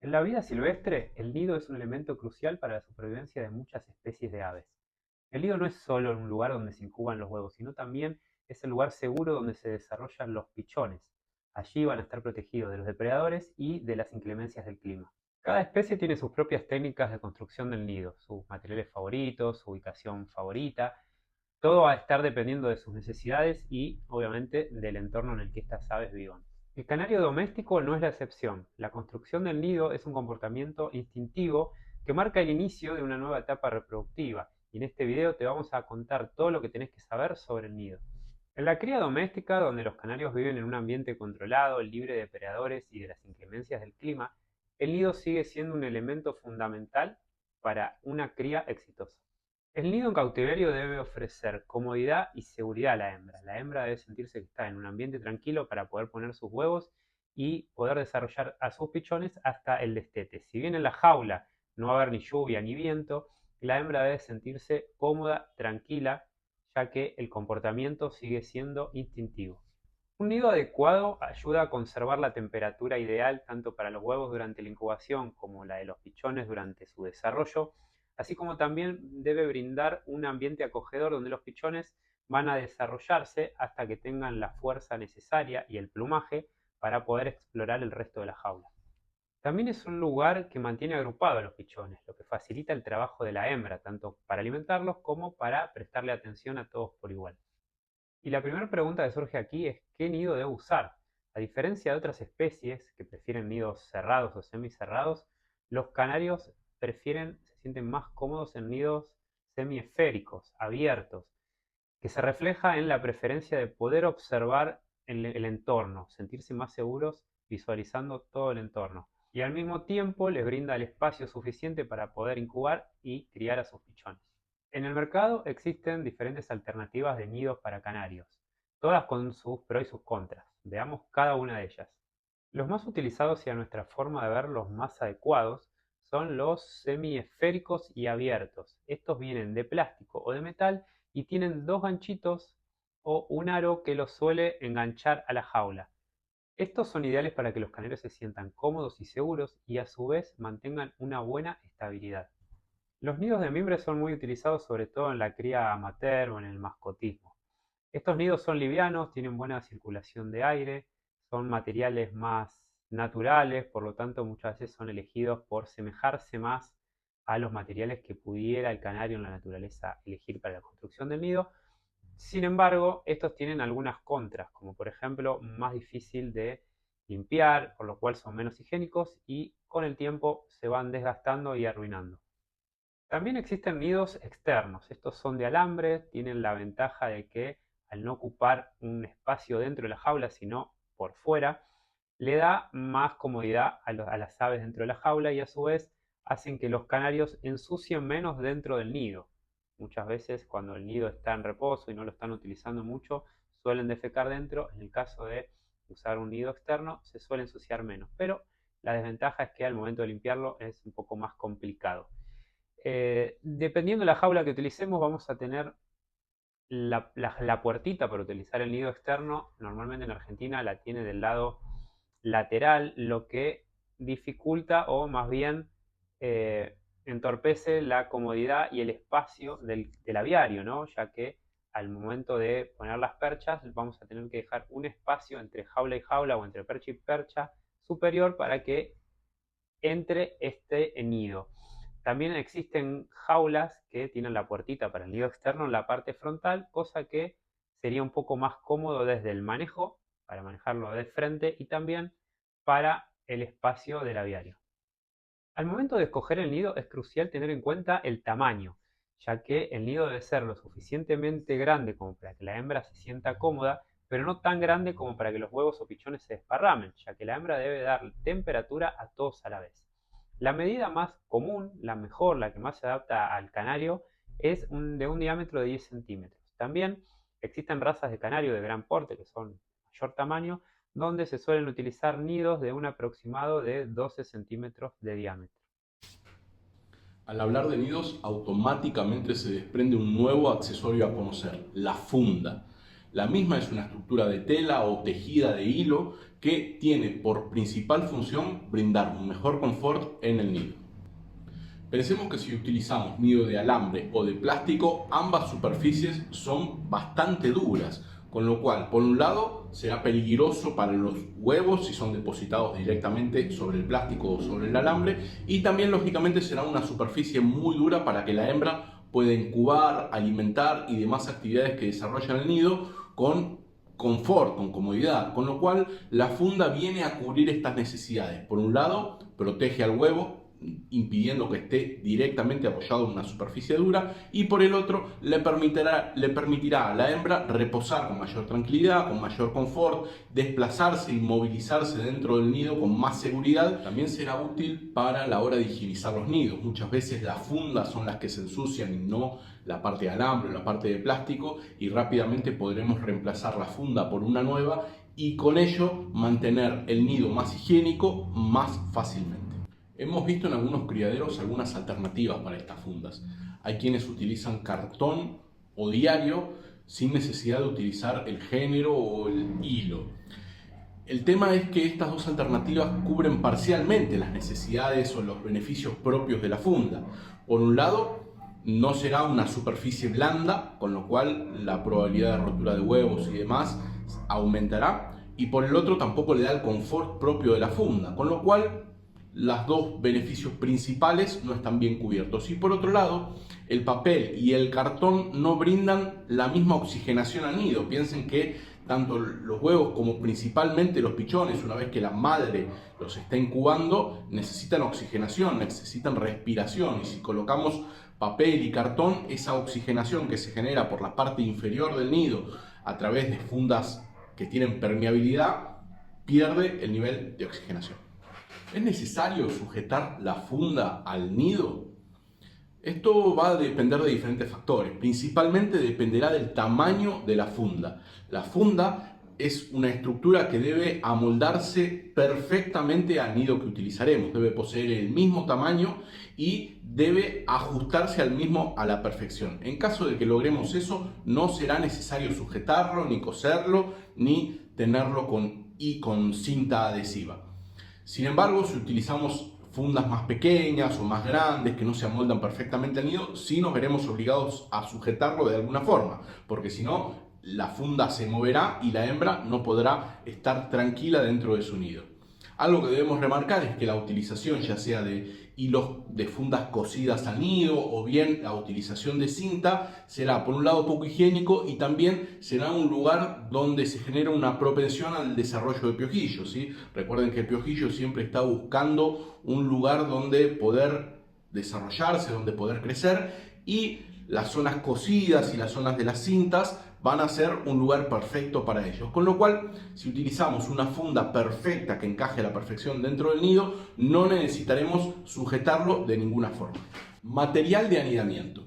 En la vida silvestre, el nido es un elemento crucial para la supervivencia de muchas especies de aves. El nido no es solo un lugar donde se incuban los huevos, sino también es el lugar seguro donde se desarrollan los pichones. Allí van a estar protegidos de los depredadores y de las inclemencias del clima. Cada especie tiene sus propias técnicas de construcción del nido, sus materiales favoritos, su ubicación favorita. Todo va a estar dependiendo de sus necesidades y, obviamente, del entorno en el que estas aves vivan. El canario doméstico no es la excepción. La construcción del nido es un comportamiento instintivo que marca el inicio de una nueva etapa reproductiva. Y en este video te vamos a contar todo lo que tenés que saber sobre el nido. En la cría doméstica, donde los canarios viven en un ambiente controlado, libre de depredadores y de las inclemencias del clima, el nido sigue siendo un elemento fundamental para una cría exitosa. El nido en cautiverio debe ofrecer comodidad y seguridad a la hembra. La hembra debe sentirse que está en un ambiente tranquilo para poder poner sus huevos y poder desarrollar a sus pichones hasta el destete. Si bien en la jaula no va a haber ni lluvia ni viento, la hembra debe sentirse cómoda, tranquila, ya que el comportamiento sigue siendo instintivo. Un nido adecuado ayuda a conservar la temperatura ideal tanto para los huevos durante la incubación como la de los pichones durante su desarrollo, así como también debe brindar un ambiente acogedor donde los pichones van a desarrollarse hasta que tengan la fuerza necesaria y el plumaje para poder explorar el resto de la jaula. También es un lugar que mantiene agrupados a los pichones, lo que facilita el trabajo de la hembra, tanto para alimentarlos como para prestarle atención a todos por igual. Y la primera pregunta que surge aquí es ¿qué nido debo usar? A diferencia de otras especies que prefieren nidos cerrados o semicerrados, los canarios se sienten más cómodos en nidos semiesféricos, abiertos, que se refleja en la preferencia de poder observar el entorno, sentirse más seguros visualizando todo el entorno. Y al mismo tiempo les brinda el espacio suficiente para poder incubar y criar a sus pichones. En el mercado existen diferentes alternativas de nidos para canarios, todas con sus pros y sus contras. Veamos cada una de ellas. Los más utilizados y a nuestra forma de ver los más adecuados son los semiesféricos y abiertos. Estos vienen de plástico o de metal y tienen dos ganchitos o un aro que los suele enganchar a la jaula. Estos son ideales para que los canarios se sientan cómodos y seguros y a su vez mantengan una buena estabilidad. Los nidos de mimbre son muy utilizados sobre todo en la cría amateur o en el mascotismo. Estos nidos son livianos, tienen buena circulación de aire, son materiales más naturales, por lo tanto muchas veces son elegidos por semejarse más a los materiales que pudiera el canario en la naturaleza elegir para la construcción del nido. Sin embargo, estos tienen algunas contras, como por ejemplo más difícil de limpiar, por lo cual son menos higiénicos y con el tiempo se van desgastando y arruinando. También existen nidos externos. Estos son de alambre, tienen la ventaja de que al no ocupar un espacio dentro de la jaula, sino por fuera, le da más comodidad a las aves dentro de la jaula y a su vez hacen que los canarios ensucien menos dentro del nido. Muchas veces cuando el nido está en reposo y no lo están utilizando mucho, suelen defecar dentro. En el caso de usar un nido externo, se suele ensuciar menos. Pero la desventaja es que al momento de limpiarlo es un poco más complicado. Dependiendo de la jaula que utilicemos, vamos a tener la puertita para utilizar el nido externo. Normalmente en Argentina la tiene del lado lateral, lo que dificulta o más bien entorpece la comodidad y el espacio del aviario, ¿no? Ya que al momento de poner las perchas vamos a tener que dejar un espacio entre jaula y jaula o entre percha y percha superior para que entre este nido. También existen jaulas que tienen la puertita para el nido externo en la parte frontal, cosa que sería un poco más cómodo desde el manejo, para manejarlo de frente y también para el espacio del aviario. Al momento de escoger el nido es crucial tener en cuenta el tamaño, ya que el nido debe ser lo suficientemente grande como para que la hembra se sienta cómoda, pero no tan grande como para que los huevos o pichones se desparramen, ya que la hembra debe dar temperatura a todos a la vez. La medida más común, la mejor, la que más se adapta al canario, es de un diámetro de 10 centímetros. También existen razas de canario de gran porte, que son de mayor tamaño, donde se suelen utilizar nidos de un aproximado de 12 centímetros de diámetro. Al hablar de nidos, automáticamente se desprende un nuevo accesorio a conocer, la funda. La misma es una estructura de tela o tejida de hilo que tiene por principal función brindar un mejor confort en el nido. Pensemos que si utilizamos nido de alambre o de plástico, ambas superficies son bastante duras, con lo cual, por un lado, será peligroso para los huevos si son depositados directamente sobre el plástico o sobre el alambre, y también, lógicamente, será una superficie muy dura para que la hembra pueda incubar, alimentar y demás actividades que desarrolla en el nido con confort, con comodidad, con lo cual la funda viene a cubrir estas necesidades. Por un lado, protege al huevo, impidiendo que esté directamente apoyado en una superficie dura, y por el otro le permitirá a la hembra reposar con mayor tranquilidad, con mayor confort, desplazarse y movilizarse dentro del nido con más seguridad. También será útil para la hora de higienizar los nidos. Muchas veces las fundas son las que se ensucian y no la parte de alambre o la parte de plástico, y rápidamente podremos reemplazar la funda por una nueva y con ello mantener el nido más higiénico más fácilmente. Hemos visto en algunos criaderos algunas alternativas para estas fundas. Hay quienes utilizan cartón o diario sin necesidad de utilizar el género o el hilo. El tema es que estas dos alternativas cubren parcialmente las necesidades o los beneficios propios de la funda. Por un lado, no será una superficie blanda, con lo cual la probabilidad de rotura de huevos y demás aumentará. Y por el otro, tampoco le da el confort propio de la funda, con lo cual los dos beneficios principales no están bien cubiertos. Y por otro lado, el papel y el cartón no brindan la misma oxigenación al nido. Piensen que tanto los huevos como principalmente los pichones, una vez que la madre los está incubando, necesitan oxigenación, necesitan respiración. Y si colocamos papel y cartón, esa oxigenación que se genera por la parte inferior del nido a través de fundas que tienen permeabilidad, pierde el nivel de oxigenación. ¿Es necesario sujetar la funda al nido? Esto va a depender de diferentes factores. Principalmente dependerá del tamaño de la funda. La funda es una estructura que debe amoldarse perfectamente al nido que utilizaremos. Debe poseer el mismo tamaño y debe ajustarse al mismo a la perfección. En caso de que logremos eso, no será necesario sujetarlo, ni coserlo, ni tenerlo con cinta adhesiva. Sin embargo, si utilizamos fundas más pequeñas o más grandes que no se amoldan perfectamente al nido, sí nos veremos obligados a sujetarlo de alguna forma, porque si no, la funda se moverá y la hembra no podrá estar tranquila dentro de su nido. Algo que debemos remarcar es que la utilización, ya sea de hilos de fundas cosidas al nido o bien la utilización de cinta, será por un lado poco higiénico y también será un lugar donde se genera una propensión al desarrollo de piojillos, ¿sí? Recuerden que el piojillo siempre está buscando un lugar donde poder desarrollarse, donde poder crecer, y las zonas cosidas y las zonas de las cintas van a ser un lugar perfecto para ellos. Con lo cual, si utilizamos una funda perfecta que encaje a la perfección dentro del nido, no necesitaremos sujetarlo de ninguna forma. Material de anidamiento.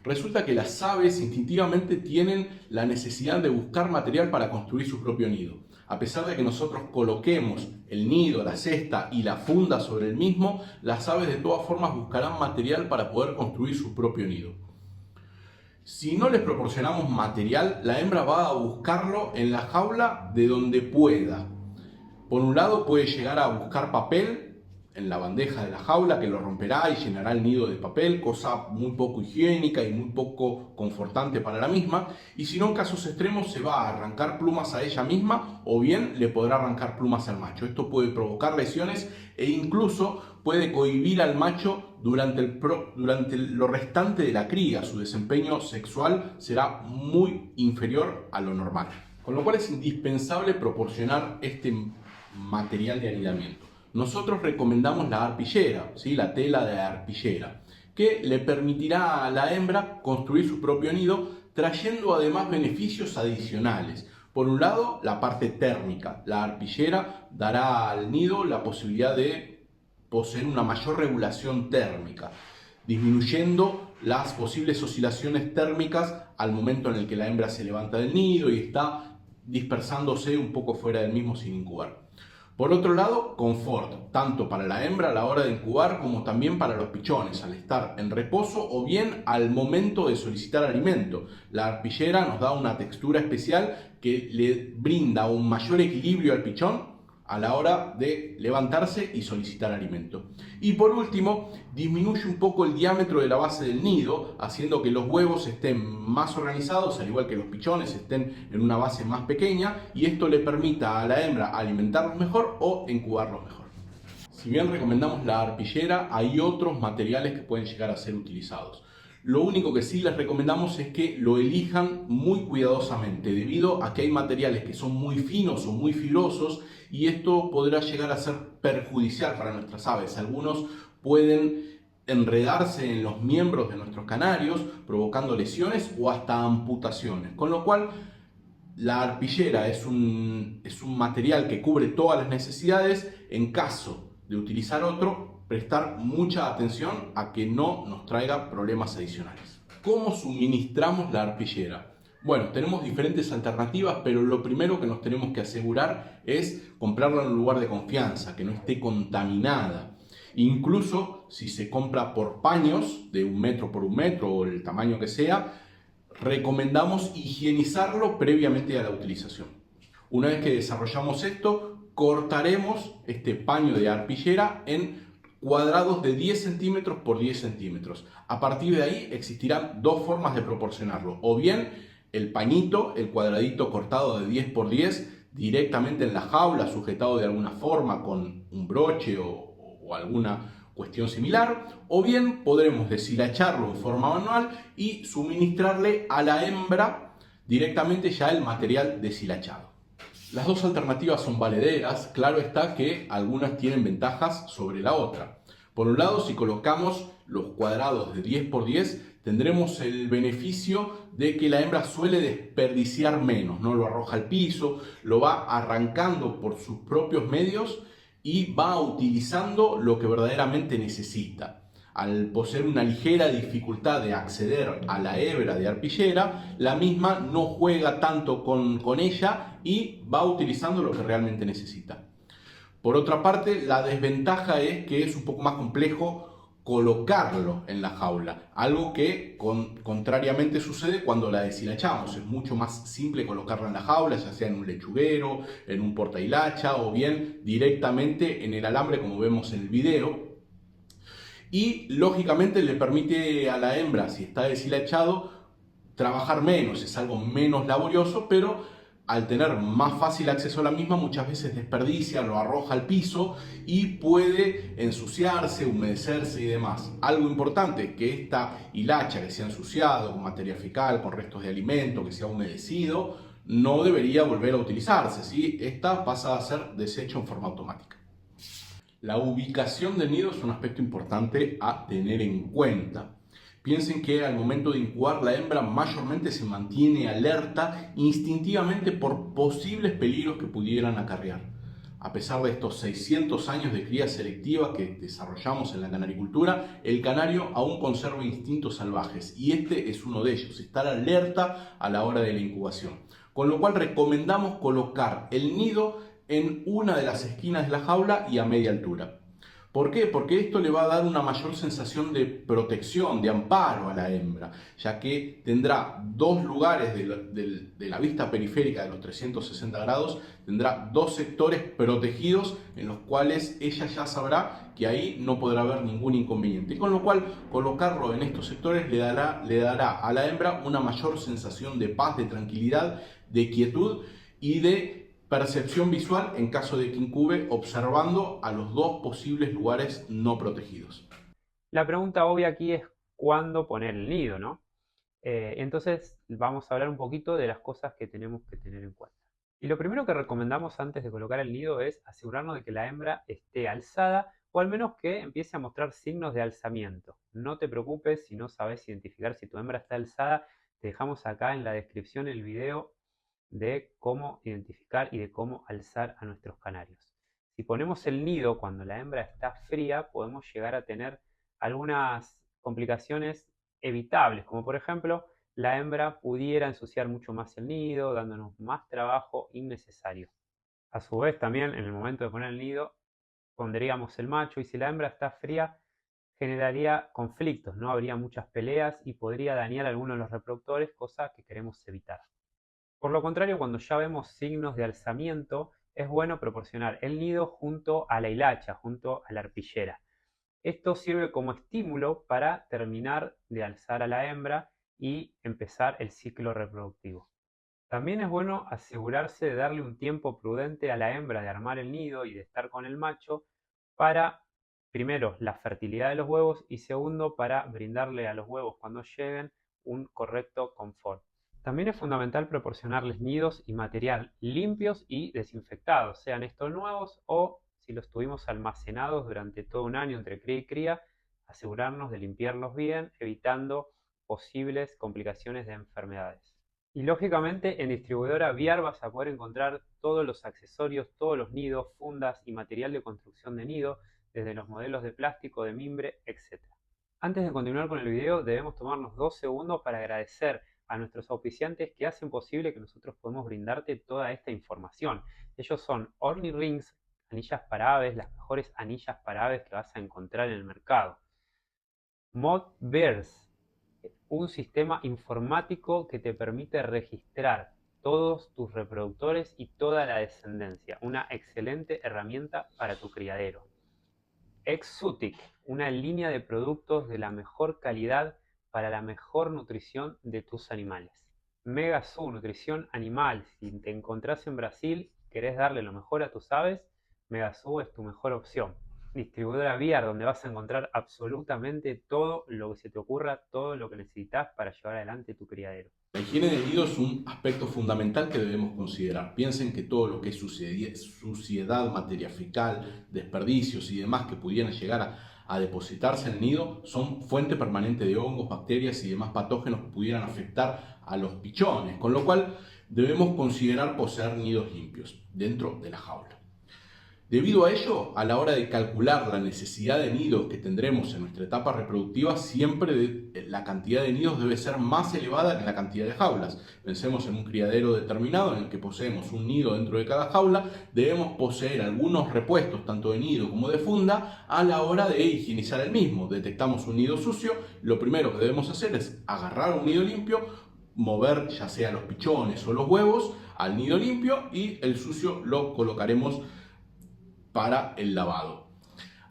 Resulta que las aves instintivamente tienen la necesidad de buscar material para construir su propio nido. A pesar de que nosotros coloquemos el nido, la cesta y la funda sobre el mismo, las aves de todas formas buscarán material para poder construir su propio nido. Si no les proporcionamos material, la hembra va a buscarlo en la jaula de donde pueda. Por un lado, puede llegar a buscar papel en la bandeja de la jaula, que lo romperá y llenará el nido de papel, cosa muy poco higiénica y muy poco confortante para la misma. Y si no, en casos extremos, se va a arrancar plumas a ella misma o bien le podrá arrancar plumas al macho. Esto puede provocar lesiones e incluso puede cohibir al macho durante lo restante de la cría. Su desempeño sexual será muy inferior a lo normal. Con lo cual es indispensable proporcionar este material de anidamiento. Nosotros recomendamos la arpillera, ¿sí? La tela de arpillera, que le permitirá a la hembra construir su propio nido, trayendo además beneficios adicionales. Por un lado, la parte térmica. La arpillera dará al nido la posibilidad de poseer una mayor regulación térmica, disminuyendo las posibles oscilaciones térmicas al momento en el que la hembra se levanta del nido y está dispersándose un poco fuera del mismo sin incubar. Por otro lado, confort, tanto para la hembra a la hora de incubar como también para los pichones, al estar en reposo o bien al momento de solicitar alimento. La arpillera nos da una textura especial que le brinda un mayor equilibrio al pichón a la hora de levantarse y solicitar alimento. Y por último, disminuye un poco el diámetro de la base del nido, haciendo que los huevos estén más organizados, al igual que los pichones estén en una base más pequeña, y esto le permita a la hembra alimentarlos mejor o incubarlos mejor. Si bien recomendamos la arpillera, hay otros materiales que pueden llegar a ser utilizados. Lo único que sí les recomendamos es que lo elijan muy cuidadosamente, debido a que hay materiales que son muy finos o muy fibrosos y esto podrá llegar a ser perjudicial para nuestras aves. Algunos pueden enredarse en los miembros de nuestros canarios, provocando lesiones o hasta amputaciones. Con lo cual, la arpillera es un material que cubre todas las necesidades. En caso de utilizar otro, prestar mucha atención a que no nos traiga problemas adicionales. ¿Cómo suministramos la arpillera? Bueno, tenemos diferentes alternativas, pero lo primero que nos tenemos que asegurar es comprarla en un lugar de confianza, que no esté contaminada. Incluso si se compra por paños de 1 metro por 1 metro o el tamaño que sea, recomendamos higienizarlo previamente a la utilización. Una vez que desarrollamos esto, cortaremos este paño de arpillera en cuadrados de 10 centímetros por 10 centímetros. A partir de ahí existirán dos formas de proporcionarlo. O bien el pañito, el cuadradito cortado de 10 por 10, directamente en la jaula, sujetado de alguna forma con un broche o alguna cuestión similar, o bien podremos deshilacharlo en forma manual y suministrarle a la hembra directamente ya el material deshilachado. Las dos alternativas son valederas, claro está que algunas tienen ventajas sobre la otra. Por un lado, si colocamos los cuadrados de 10 por 10, tendremos el beneficio de que la hembra suele desperdiciar menos, no lo arroja al piso, lo va arrancando por sus propios medios y va utilizando lo que verdaderamente necesita. Al poseer una ligera dificultad de acceder a la hebra de arpillera, la misma no juega tanto con ella y va utilizando lo que realmente necesita. Por otra parte, la desventaja es que es un poco más complejo colocarlo en la jaula, algo que contrariamente sucede cuando la deshilachamos. Es mucho más simple colocarla en la jaula, ya sea en un lechuguero, en un portahilacha o bien directamente en el alambre como vemos en el video. Y lógicamente le permite a la hembra, si está deshilachado, trabajar menos, es algo menos laborioso, pero al tener más fácil acceso a la misma, muchas veces desperdicia, lo arroja al piso y puede ensuciarse, humedecerse y demás. Algo importante, que esta hilacha que se ha ensuciado con materia fecal, con restos de alimento, que se ha humedecido, no debería volver a utilizarse, ¿sí? Esta pasa a ser desecho en forma automática. La ubicación del nido es un aspecto importante a tener en cuenta. Piensen que al momento de incubar la hembra mayormente se mantiene alerta instintivamente por posibles peligros que pudieran acarrear. A pesar de estos 600 años de cría selectiva que desarrollamos en la canaricultura, el canario aún conserva instintos salvajes y este es uno de ellos, estar alerta a la hora de la incubación. Con lo cual recomendamos colocar el nido en una de las esquinas de la jaula y a media altura. ¿Por qué? Porque esto le va a dar una mayor sensación de protección, de amparo a la hembra, ya que tendrá dos lugares de la vista periférica de los 360 grados, tendrá dos sectores protegidos en los cuales ella ya sabrá que ahí no podrá haber ningún inconveniente. Y con lo cual, colocarlo en estos sectores le dará a la hembra una mayor sensación de paz, de tranquilidad, de quietud y de percepción visual en caso de que incube observando a los dos posibles lugares no protegidos. La pregunta obvia aquí es cuándo poner el nido, ¿no? Entonces vamos a hablar un poquito de las cosas que tenemos que tener en cuenta. Y lo primero que recomendamos antes de colocar el nido es asegurarnos de que la hembra esté alzada o al menos que empiece a mostrar signos de alzamiento. No te preocupes si no sabes identificar si tu hembra está alzada, te dejamos acá en la descripción el video de cómo identificar y de cómo alzar a nuestros canarios. Si ponemos el nido cuando la hembra está fría, podemos llegar a tener algunas complicaciones evitables, como por ejemplo, la hembra pudiera ensuciar mucho más el nido, dándonos más trabajo innecesario. A su vez también en el momento de poner el nido pondríamos el macho y si la hembra está fría generaría conflictos, no habría muchas peleas y podría dañar a alguno de los reproductores, cosa que queremos evitar. Por lo contrario, cuando ya vemos signos de alzamiento, es bueno proporcionar el nido junto a la hilacha, junto a la arpillera. Esto sirve como estímulo para terminar de alzar a la hembra y empezar el ciclo reproductivo. También es bueno asegurarse de darle un tiempo prudente a la hembra de armar el nido y de estar con el macho para, primero, la fertilidad de los huevos y segundo, para brindarle a los huevos cuando lleguen un correcto confort. También es fundamental proporcionarles nidos y material limpios y desinfectados, sean estos nuevos o si los tuvimos almacenados durante todo un año entre cría y cría, asegurarnos de limpiarlos bien, evitando posibles complicaciones de enfermedades. Y lógicamente en distribuidora Viar vas a poder encontrar todos los accesorios, todos los nidos, fundas y material de construcción de nido, desde los modelos de plástico, de mimbre, etc. Antes de continuar con el video debemos tomarnos 2 segundos para agradecer a nuestros auspiciantes que hacen posible que nosotros podamos brindarte toda esta información. Ellos son Ornirings, anillas para aves, las mejores anillas para aves que vas a encontrar en el mercado. Modverse, un sistema informático que te permite registrar todos tus reproductores y toda la descendencia. Una excelente herramienta para tu criadero. Exotic, una línea de productos de la mejor calidad para la mejor nutrición de tus animales. Megazoo, nutrición animal. Si te encontrás en Brasil y querés darle lo mejor a tus aves, Megazoo es tu mejor opción. Distribuidora Viar, donde vas a encontrar absolutamente todo lo que se te ocurra, todo lo que necesitas para llevar adelante tu criadero. La higiene del nido es un aspecto fundamental que debemos considerar. Piensen que todo lo que es suciedad, materia fecal, desperdicios y demás que pudieran llegar a depositarse en el nido son fuente permanente de hongos, bacterias y demás patógenos que pudieran afectar a los pichones, con lo cual debemos considerar poseer nidos limpios dentro de la jaula. Debido a ello, a la hora de calcular la necesidad de nidos que tendremos en nuestra etapa reproductiva, siempre la cantidad de nidos debe ser más elevada que la cantidad de jaulas. Pensemos en un criadero determinado en el que poseemos un nido dentro de cada jaula, debemos poseer algunos repuestos, tanto de nido como de funda, a la hora de higienizar el mismo. Detectamos un nido sucio, lo primero que debemos hacer es agarrar un nido limpio, mover ya sea los pichones o los huevos al nido limpio y el sucio lo colocaremos para el lavado.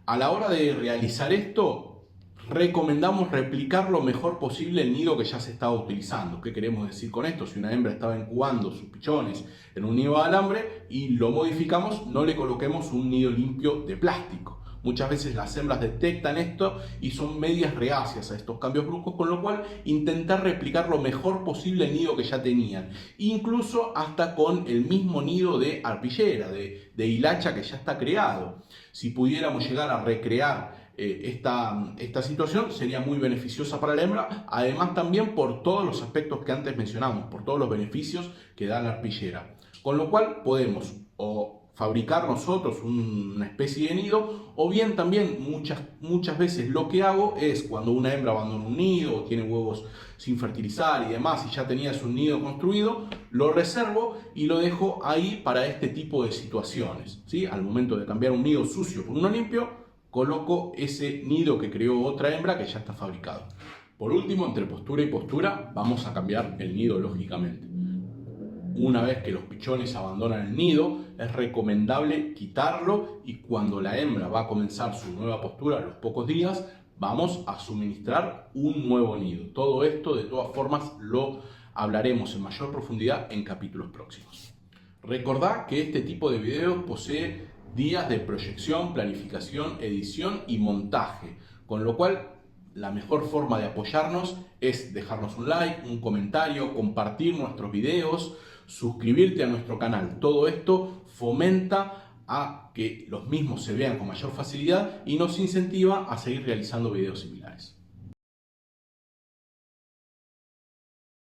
A la hora de realizar esto, recomendamos replicar lo mejor posible el nido que ya se estaba utilizando. ¿Qué queremos decir con esto? Si una hembra estaba incubando sus pichones en un nido de alambre y lo modificamos, no le coloquemos un nido limpio de plástico. Muchas veces las hembras detectan esto y son medias reacias a estos cambios bruscos, con lo cual intentar replicar lo mejor posible el nido que ya tenían, incluso hasta con el mismo nido de arpillera, de hilacha que ya está creado. Si pudiéramos llegar a recrear esta situación, sería muy beneficiosa para la hembra, además también por todos los aspectos que antes mencionamos, por todos los beneficios que da la arpillera. Con lo cual podemos fabricar nosotros una especie de nido, o bien también muchas veces lo que hago es cuando una hembra abandona un nido o tiene huevos sin fertilizar y demás y ya tenías un nido construido, lo reservo y lo dejo ahí para este tipo de situaciones, ¿sí? Al momento de cambiar un nido sucio por uno limpio, coloco ese nido que creó otra hembra que ya está fabricado. Por último, entre postura y postura, vamos a cambiar el nido lógicamente. Una vez que los pichones abandonan el nido, es recomendable quitarlo y cuando la hembra va a comenzar su nueva postura a los pocos días, vamos a suministrar un nuevo nido. Todo esto, de todas formas, lo hablaremos en mayor profundidad en capítulos próximos. Recordad que este tipo de videos posee días de proyección, planificación, edición y montaje, con lo cual la mejor forma de apoyarnos es dejarnos un like, un comentario, compartir nuestros videos, suscribirte a nuestro canal. Todo esto fomenta a que los mismos se vean con mayor facilidad y nos incentiva a seguir realizando videos similares.